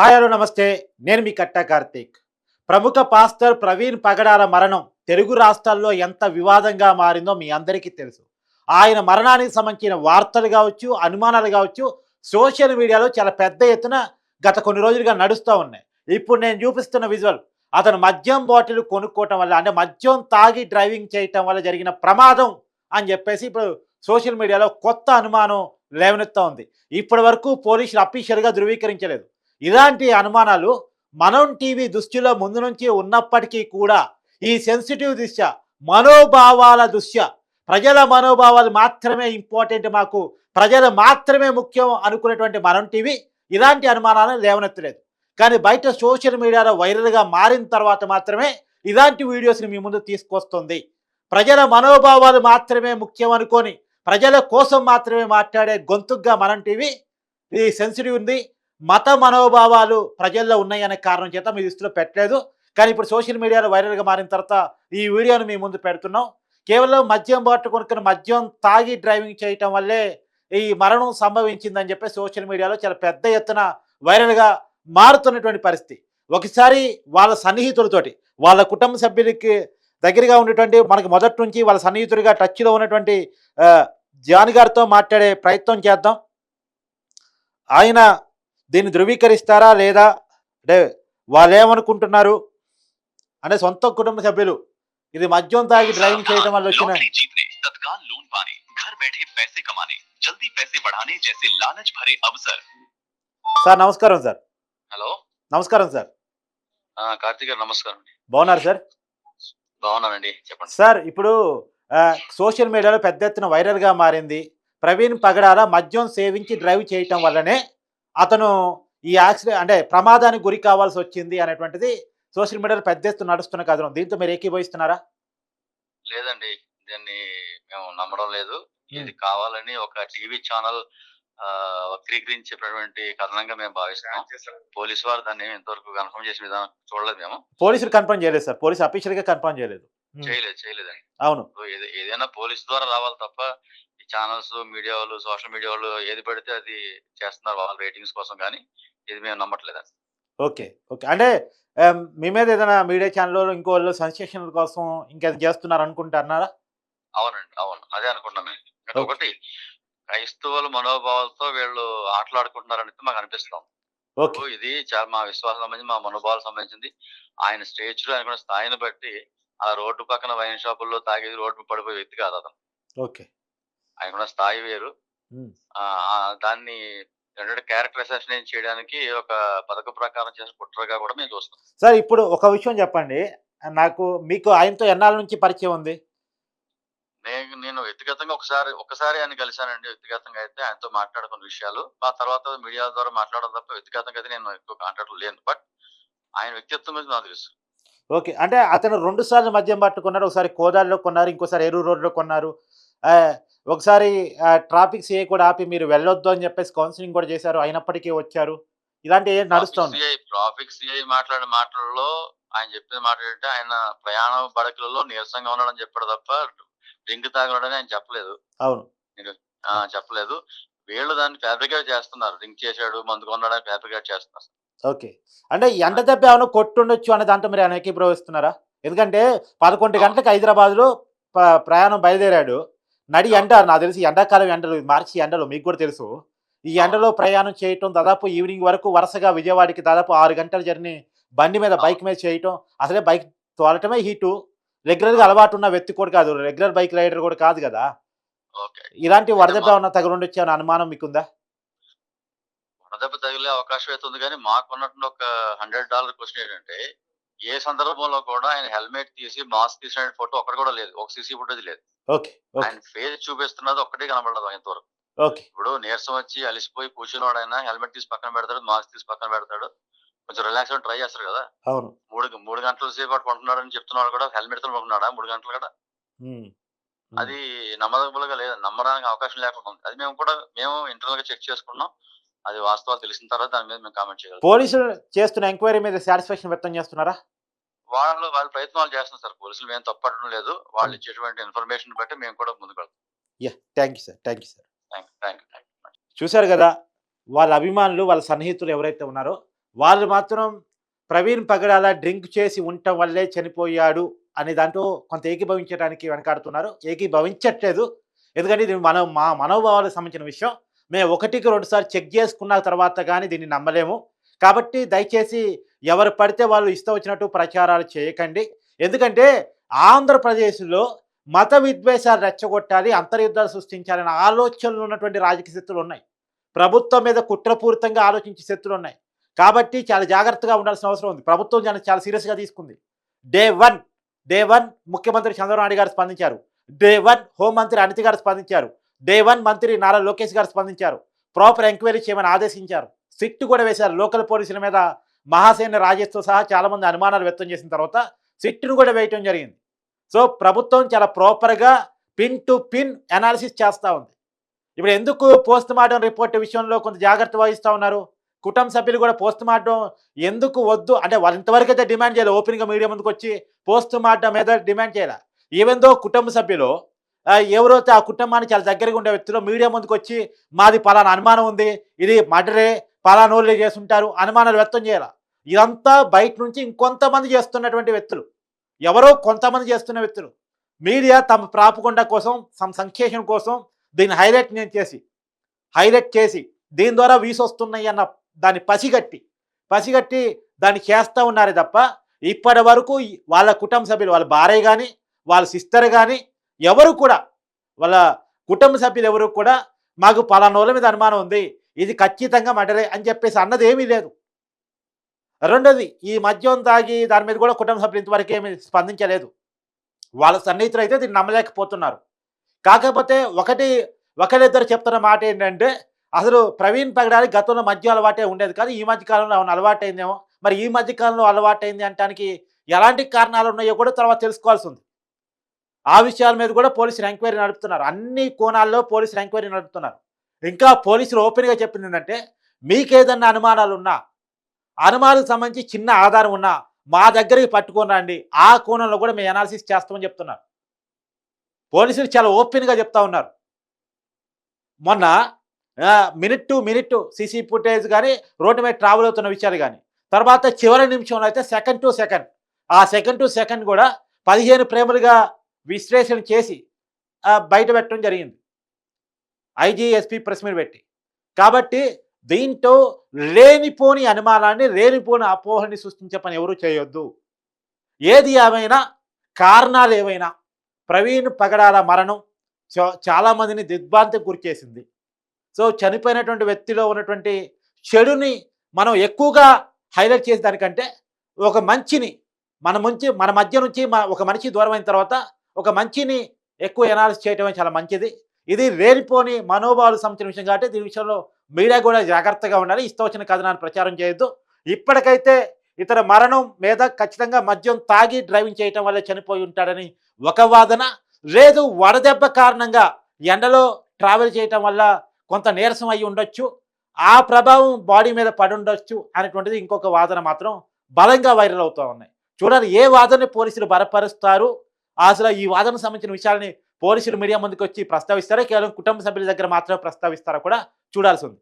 Hi hello నమస్తే. నేను మీ కట్టా కార్తీక్. ప్రముఖ పాస్టర్ ప్రవీణ్ పగడాల మరణం తెలుగు రాష్ట్రాల్లో ఎంత వివాదంగా మారిందో మీ అందరికీ తెలుసు. ఆయన మరణానికి సంబంధించిన వార్తలు కావచ్చు, అనుమానాలు కావచ్చు, సోషల్ మీడియాలో చాలా పెద్ద ఎత్తున గత కొన్ని రోజులుగా నడుస్తూ ఉన్నాయి. ఇప్పుడు నేను చూపిస్తున్న విజువల్ అతను మద్యం బాటిల్ కొనుక్కోవటం వల్ల, అంటే మద్యం తాగి డ్రైవింగ్ చేయటం వల్ల జరిగిన ప్రమాదం అని చెప్పేసి ఇప్పుడు సోషల్ మీడియాలో కొత్త అనుమానం లేవనెత్తా ఉంది. ఇప్పటి వరకు పోలీసులు అఫీషియల్గా ధృవీకరించలేదు. ఇలాంటి అనుమానాలు మనం టీవీ దృష్టిలో ముందు నుంచి ఉన్నప్పటికీ కూడా ఈ సెన్సిటివ్ దృష్ట్యా, మనోభావాల దృష్ట్యా, ప్రజల మనోభావాలు మాత్రమే ఇంపార్టెంట్, మాకు ప్రజలు మాత్రమే ముఖ్యం అనుకునేటువంటి మనం టీవీ ఇలాంటి అనుమానాలను లేవనెత్తలేదు. కానీ బయట సోషల్ మీడియాలో వైరల్గా మారిన తర్వాత మాత్రమే ఇలాంటి వీడియోస్ని మీ ముందు తీసుకొస్తుంది. ప్రజల మనోభావాలు మాత్రమే ముఖ్యం అనుకొని ప్రజల కోసం మాత్రమే మాట్లాడే గొంతుగ్గా మనం టీవీ ఇది సెన్సిటివ్ ఉంది. మత మనోభావాలు ప్రజల్లో ఉన్నాయనే కారణం చేత మీ దృష్టిలో పెట్టలేదు. కానీ ఇప్పుడు సోషల్ మీడియాలో వైరల్గా మారిన తర్వాత ఈ వీడియోను మీ ముందు పెడుతున్నాం. కేవలం మద్యం బాటిల్ కొనుక్కుని మద్యం తాగి డ్రైవింగ్ చేయటం వల్లే ఈ మరణం సంభవించిందని చెప్పి సోషల్ మీడియాలో చాలా పెద్ద ఎత్తున వైరల్గా మారుతున్నటువంటి పరిస్థితి. ఒకసారి వాళ్ళ సన్నిహితులతోటి, వాళ్ళ కుటుంబ సభ్యులకి దగ్గరగా ఉన్నటువంటి, మనకు మొదటి నుంచి వాళ్ళ సన్నిహితుడిగా టచ్లో ఉన్నటువంటి జాన్ గారితో మాట్లాడే ప్రయత్నం చేద్దాం. ఆయన దీన్ని ధృవీకరిస్తారా లేదా, అంటే వాళ్ళు ఏమనుకుంటున్నారు అంటే సొంత కుటుంబ సభ్యులు ఇది మద్యం తాగి డ్రైవింగ్ చేయడం వల్ల వచ్చిన సార్ నమస్కారం సార్. హలో నమస్కారం సార్. కార్తీక్ గారు నమస్కారం. బాగున్నారు సార్? బాగున్నానండి, చెప్పండి సార్. ఇప్పుడు సోషల్ మీడియాలో పెద్ద ఎత్తున వైరల్గా మారింది, ప్రవీణ్ పగడాల మద్యం సేవించి డ్రైవ్ చేయటం వల్లనే అతను ఈ యాక్సిడెంట్ అంటే ప్రమాదానికి గురి కావాల్సి వచ్చింది అనేటువంటిది సోషల్ మీడియాలో పెద్ద ఎత్తున నడుస్తున్న కథనం. దీంతో మీరు ఏకీభవిస్తున్నారా? లేదండి, దీన్ని మేము నమ్మడం లేదు. ఇది కావాలని ఒక టీవీ ఛానల్ వక్రీకరించేటటువంటి కథనంగా మేము భావిస్తున్నాం. పోలీసు వారు దాన్ని ఇంతవరకు కన్ఫర్మ్ చేసిన విధానం చూడలేదు. మేము పోలీసులు కన్ఫర్మ్ చేయలేదు సార్. పోలీసు అఫీషియల్ గా కన్ఫర్మ్ చేయలేదు. చేయలేదండి. అవును. ఏదైనా పోలీసు ద్వారా రావాలి తప్ప ఈ ఛానల్స్, మీడియా వాళ్ళు, సోషల్ మీడియా వాళ్ళు ఏది పడితే అది చేస్తున్నారు వాళ్ళ రేటింగ్స్ కోసం. కానీ ఇది మేము నమ్మట్లేదండి. ఓకే. అంటే మీ మీద ఏదైనా మీడియా ఛానల్ ఇంకో సెన్సేషన్ కోసం ఇంకేది చేస్తున్నారు అనుకుంటున్నారా? అవునండి, అవును, అదే అనుకుంటున్నాం మేము. ఒకటి, క్రైస్తవుల మనోభావాలతో వీళ్ళు ఆటలాడుకుంటున్నారనేది మాకు అనిపిస్తుంది. ఇది చాలా మా విశ్వాసం సంబంధించి, మా మనోభావాలకు సంబంధించింది. ఆయన స్టేజ్ లో ఆయన స్థాయిని బట్టి ఆ రోడ్డు పక్కన వైన్ షాపుల్లో తాగేది రోడ్డు పడిపోయే వ్యక్తి కాదు అతను. ఓకే. ఆయనకున్న స్థాయి వేరు. దాన్ని క్యారెక్టర్ అసాసినేషన్ చేయడానికి ఒక పథక ప్రకారం చేసిన కుట్రగా కూడా మేము చూస్తాం. సార్, ఇప్పుడు ఒక విషయం చెప్పండి. మీకు ఆయనతో ఎన్నాళ్ళ నుంచి పరిచయం ఉంది? నేను వ్యక్తిగతంగా ఒకసారి ఆయన కలిశానండి. వ్యక్తిగతంగా అయితే ఆయనతో మాట్లాడుకున్న విషయాలు, ఆ తర్వాత మీడియా ద్వారా మాట్లాడడం తప్ప వ్యక్తిగతంగా అయితే నేను ఎక్కువ కాంటాక్ట్ లేను. బట్ ఆయన వ్యక్తిత్వం మీద నాకు తెలుసు. ఓకే. అంటే అతను 2 సార్లు మద్యం పట్టుకున్నారు. ఒకసారి కోదాడలో కొన్నారు, ఇంకోసారి ఏరూరు రోడ్లో కొన్నారు. ఒకసారి ట్రాఫిక్ సిఐ కూడా ఆపి మీరు వెళ్ళొద్దు అని చెప్పేసి కౌన్సిలింగ్ కూడా చేశారు, అయినప్పటికీ వచ్చారు. ఇలాంటి నడుస్తుంది. ట్రాఫిక్ సిఐ మాట్లాడిన మాటల్లో ఆయన చెప్పిన మాట ఏంటంటే, ఆయన ప్రయాణ బడకలలో నీరసంగా ఉన్నాడని చెప్పాడు తప్ప డ్రింక్ తాగడని ఆయన చెప్పలేదు. అవును, చెప్పలేదు. వీళ్ళు దాన్ని ఫ్యాబ్రికేట్ చేస్తున్నారు. డ్రింక్ చేశాడు, మందు కొన్నాడని ఫ్యాబ్రికేట్ చేస్తున్నారు. ఓకే. అంటే ఎండ దెబ్బ ఏమైనా కొట్టుండొచ్చు అనే దాంట్లో మీరు ఏకీభవిస్తున్నారా? ఎందుకంటే 11 గంటలకు హైదరాబాద్లో ప్రయాణం బయలుదేరాడు. ఎండ, నాకు తెలిసి ఎండాకాలం ఎండలు, మార్చి ఎండలు మీకు కూడా తెలుసు. ఈ ఎండలో ప్రయాణం చేయటం, దాదాపు ఈవినింగ్ వరకు వరుసగా విజయవాడకి దాదాపు 6 గంటల జర్నీ బండి మీద, బైక్ మీద చేయటం. అసలే బైక్ తోలటమే హీటు. రెగ్యులర్గా అలవాటు ఉన్న వ్యక్తి కూడా కాదు, రెగ్యులర్ బైక్ రైడర్ కూడా కాదు కదా. ఇలాంటి వడదెబ్బ ఏమన్నా తగులుండొచ్చు అనే అనుమానం మీకుందా? వడదెబ్బ తగిలే అవకాశం అయితే ఉంది. కానీ మాకున్నట్టు ఒక $100 క్వశ్చన్ ఏంటంటే, ఏ సందర్భంలో కూడా ఆయన హెల్మెట్ తీసి మాస్క్ తీసిన ఫోటో ఒక్కటి కూడా లేదు. ఒక సీసీ ఫుటేజ్ లేదు. ఆయన ఫేస్ చూపిస్తున్నది ఒక్కటే కనబడదు ఇంతవరకు. ఇప్పుడు నీరసం వచ్చి అలిసిపోయి కూర్చున్నవాడైనా హెల్మెట్ తీసి పక్కన పెడతాడు, మాస్క్ తీసి పక్కన పెడతాడు, కొంచెం రిలాక్స్ ట్రై చేస్తారు కదా. అవును. 3 గంటల సేపు పాటు పంటున్నాడు అని చెప్తున్నాడు కూడా, హెల్మెట్ తో పంటున్నాడా 3 గంటలు కూడా? అది నమ్మదగినగా లేదు, నమ్మడానికి అవకాశం లేకుండా ఉంది. అది మేము ఇంటర్నల్ గా చెక్ చేసుకున్నాం. అది వాస్తవాలు తెలిసిన తర్వాత దాని మీద మేము కామెంట్ చేయగలం. పోలీసులు చేస్తున్న ఎంక్వైరీ మీద సాటిస్ఫాక్షన్ వ్యక్తం చేస్తున్నారా? వాళ్ళ ప్రయత్నాలు చేస్తున్నారు సార్. పోలీసులు మేము తప్పడం లేదు. వాళ్ళు ఇచ్చేటువంటి ఇన్ఫర్మేషన్ బట్టి మేము కూడా ముందుకు వెళ్తాం. Thank you sir. చూశారు కదా, వాళ్ళ అభిమానులు, వాళ్ళ సన్నిహితులు ఎవరైతే ఉన్నారో వాళ్ళు మాత్రం ప్రవీణ్ పగడాల డ్రింక్ చేసి ఉండటం వల్లే చనిపోయాడు అనే దాంట్లో కొంత ఏకీభవించడానికి వెనకాడుతున్నారు. ఏకీభవించట్లేదు. ఎందుకంటే ఇది మా మనోభావాలకు సంబంధించిన విషయం. మేము ఒకటికి 2 సార్లు చెక్ చేసుకున్న తర్వాత గానీ దీన్ని నమ్మలేము. కాబట్టి దయచేసి ఎవరు పడితే వాళ్ళు ఇష్టం వచ్చినట్టు ప్రచారాలు చేయకండి. ఎందుకంటే ఆంధ్రప్రదేశ్‌లో మత విద్వేషాలు రెచ్చగొట్టాలి, అంతర్యుద్ధాలు సృష్టించాలనే ఆలోచనలు ఉన్నటువంటి రాజకీయ శక్తులున్నాయి. ప్రభుత్వం మీద కుట్రపూరితంగా ఆలోచించే శక్తులున్నాయి. కాబట్టి చాలా జాగ్రత్తగా ఉండాల్సిన అవసరం ఉంది. ప్రభుత్వం దాన్ని చాలా సీరియస్‌గా తీసుకుంది. డే 1 డే 1 ముఖ్యమంత్రి చంద్రబాబు నాయుడు గారు స్పందించారు. డే 1 హోంమంత్రి అనిత గారు స్పందించారు. డే 1 మంత్రి నారా లోకేష్ గారు స్పందించారు. ప్రాపర్ ఎంక్వైరీ చేయమని ఆదేశించారు. సిట్ కూడా వేశారు. లోకల్ పోలీసుల మీద మహాసేన రాజేష్‌తో సహా చాలామంది అనుమానాలు వ్యక్తం చేసిన తర్వాత సిట్‌ను కూడా వేయటం జరిగింది. సో, ప్రభుత్వం చాలా ప్రాపర్‌గా పిన్ టు పిన్ అనాలిసిస్ చేస్తా ఉంది. ఇప్పుడు ఎందుకు పోస్ట్‌మార్టం రిపోర్ట్ విషయంలో కొంత జాగ్రత్త వహిస్తా ఉన్నారు? కుటుంబ సభ్యులు కూడా పోస్ట్‌మార్టం ఎందుకు వద్దు అంటే వాళ్ళు ఇంతవరకైతే డిమాండ్ చేయలే. ఓపెన్‌గా మీడియా ముందుకొచ్చి పోస్ట్‌మార్టం మీద డిమాండ్ చేయలే. ఈవెన్ దో కుటుంబ సభ్యులు ఎవరైతే ఆ కుటుంబానికి చాలా దగ్గరగా ఉండే వ్యక్తులు మీడియా ముందుకొచ్చి మాది పలానా అనుమానం ఉంది, ఇది మర్డరే, పలానోళ్ళే చేసుంటారు అనుమానాలు వ్యక్తం చేయాల. ఇదంతా బయట నుంచి ఇంకొంతమంది చేస్తున్నటువంటి వ్యక్తులు. ఎవరో కొంతమంది చేస్తున్న వ్యక్తులు. మీడియా తమ ప్రాపగండా కోసం, సంక్షేమం కోసం దీన్ని హైలైట్ చేసి దీని ద్వారా వ్యూస్ వస్తున్నాయి అన్న దాన్ని పసిగట్టి దాన్ని చేస్తూ ఉన్నారే తప్ప ఇప్పటి వరకు వాళ్ళ కుటుంబ సభ్యులు, వాళ్ళ భార్య కానీ, వాళ్ళ సిస్టర్ కానీ ఎవరు కూడా, వాళ్ళ కుటుంబ సభ్యులు ఎవరు కూడా మాకు పలానోళ్ళ మీద అనుమానం ఉంది, ఇది ఖచ్చితంగా మర్డరే అని చెప్పేసి అన్నది ఏమీ లేదు. రెండోది, ఈ మద్యం తాగి దాని మీద కూడా కుటుంబ సభ్యులు ఇంతవరకు ఏమీ స్పందించలేదు. వాళ్ళ సన్నిహితులు అయితే దీన్ని నమ్మలేకపోతున్నారు. కాకపోతే ఒకరిద్దరు చెప్తున్న మాట ఏంటంటే అసలు ప్రవీణ్ పగడాలి గతంలో మద్యం అలవాటే ఉండేది కాదు. ఈ మధ్య కాలంలో అవును అలవాటైందేమో. మరి ఈ మధ్య కాలంలో అలవాటైంది అనటానికి ఎలాంటి కారణాలు ఉన్నాయో కూడా తర్వాత తెలుసుకోవాల్సి ఉంది. ఆ విషయాల మీద కూడా పోలీసులు ఎంక్వైరీ నడుపుతున్నారు. అన్ని కోణాల్లో పోలీసులు ఎంక్వైరీ నడుపుతున్నారు. ఇంకా పోలీసులు ఓపెన్‌గా చెప్పింది ఏంటంటే మీకేదన్నా అనుమానాలున్నా, అనుమానాలకు సంబంధించి చిన్న ఆధారం ఉన్నా మా దగ్గరికి పట్టుకొని రండి. ఆ కోణంలో కూడా మేము అనాలిసిస్ చేస్తామని చెప్తున్నారు. పోలీసులు చాలా ఓపెన్‌గా చెప్తా ఉన్నారు. మొన్న minute to minute CC footage కానీ, రోడ్డు మీద ట్రావెల్ అవుతున్న విషయాలు కానీ, తర్వాత చివరి నిమిషంలో అయితే సెకండ్ టు సెకండ్, ఆ సెకండ్ టు సెకండ్ కూడా 15 ఫ్రేములుగా విశ్లేషణ చేసి బయట పెట్టడం జరిగింది. ఐజీ, ఎస్పీ ప్రెస్ మీట్ పెట్టి. కాబట్టి దీంట్లో లేనిపోని అనుమానాన్ని, లేనిపోని అపోహని సృష్టించే పని ఎవరూ చేయొద్దు. ఏది ఏమైనా, కారణాలు ఏవైనా ప్రవీణ్ పగడాల మరణం చాలామందిని దిగ్భ్రాంతికి గురిచేసింది. సో, చనిపోయినటువంటి వ్యక్తిలో ఉన్నటువంటి చెడుని మనం ఎక్కువగా హైలైట్ చేసే దానికంటే ఒక మంచిని మన మధ్య నుంచి ఒక మనిషి దూరం అయిన తర్వాత ఒక మంచిని ఎక్కువ ఎనాలిసిస్ చేయటమే చాలా మంచిది. ఇది లేనిపోని మనోభావాలకు సంబంధించిన విషయం కాబట్టి దీని విషయంలో మీడియా కూడా జాగ్రత్తగా ఉండాలి. ఇష్టం వచ్చిన కథనాన్ని ప్రచారం చేయొద్దు. ఇప్పటికైతే ఇతర మరణం మీద ఖచ్చితంగా మద్యం తాగి డ్రైవింగ్ చేయటం వల్ల చనిపోయి ఉంటాడని ఒక వాదన, లేదు వడదెబ్బ కారణంగా ఎండలో ట్రావెల్ చేయటం వల్ల కొంత నీరసం అయ్యి ఉండొచ్చు, ఆ ప్రభావం బాడీ మీద పడి ఉండొచ్చు అనేటువంటిది ఇంకొక వాదన మాత్రం బలంగా వైరల్ అవుతూ ఉన్నాయి. చూడాలి ఏ వాదనని పోలీసులు బలపరుస్తారు, అసలు ఈ వాదనకు సంబంధించిన విషయాలని పోలీసులు మీడియా ముందుకు వచ్చి ప్రస్తావిస్తారా, కేవలం కుటుంబ సభ్యుల దగ్గర మాత్రమే ప్రస్తావిస్తారా కూడా చూడాల్సి ఉంది.